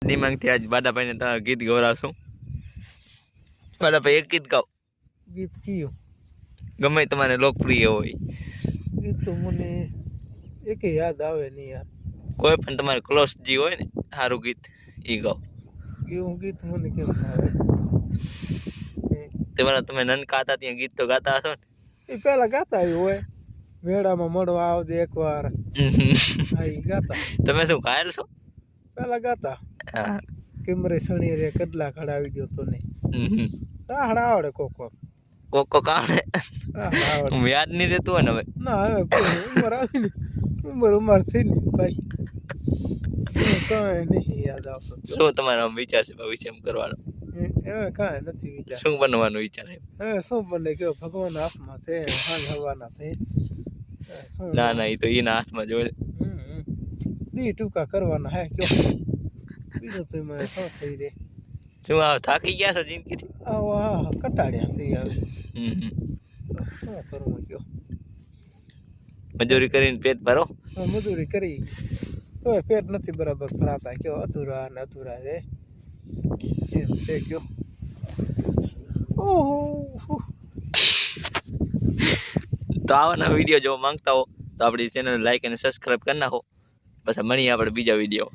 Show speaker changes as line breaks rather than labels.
દિમાગથી આજ બાડાભાઈને તમારે ગીત ગવડાવશું. બાડાભાઈ એક ગીત ગાઓ.
ગીત કયું?
ગમે તમારે લોકપ્રિય હોય.
ગીત તો મને એક યાદ આવે નહીં યાર.
કોઈ પણ તમારે ક્લોઝ જી હોય ને સારું ગીત એ ગાઓ.
એવું ગીત મને કેમ આવે?
તમારા તમે નનકા હતા ત્યાં ગીત તો ગાતા હશો ને?
એ પેલા ગાતા આવ્યું હોય, મેળામાં મળવા આવજે એકવાર. હા એ ગાતા.
તમે શું ઘાયલ છો?
પેલા ગાતા.
હા.
કેમરે સણી રે કડલા ખડાવી દો તો ને. રાહડા આવડે કોક કોક.
કોકો કાણે
રાહડા આવડે.
હું યાદ નહીં રહેતું હોય ને હવે.
ના હવે કોઈ ઉંમર આવી ને ઉંમર થઈ ને ભાઈ. કાંઈ નહીં યાદ આવતો.
શું તમારો વિચાર છે ભવિષ્ય એમ કરવાનો?
હવે કાંઈ નથી વિચાર.
શું બનવાનો વિચાર છે?
હવે શું બને કયો, ભગવાન હાથમાં છે. હાલ હવાના થઈ.
ના ના, એ તો એના હાથમાં જોડે.
દી ટૂંકા કરવાના હે કયો. બીજું તો મને શું થઈ રે.
શું આવ થાકી ગયા છો જિંદગીથી?
આવો હા કટાડ્યા છે હવે. શું કરવું કયો.
મજૂરી કરીને પેટ ભરો.
મજૂરી કરી તોય પેટ નથી બરાબર ભરાતા કયો. અધૂરા ને અધૂરા છે એમ છે કયો. ઓહો.
તો આવાના વિડીયો જોવા માંગતા હો તો આપણી ચેનલ લાઈક અને સબસ્ક્રાઈબ કરી નાખો. પછી મળીએ આપણે બીજા વિડીયો.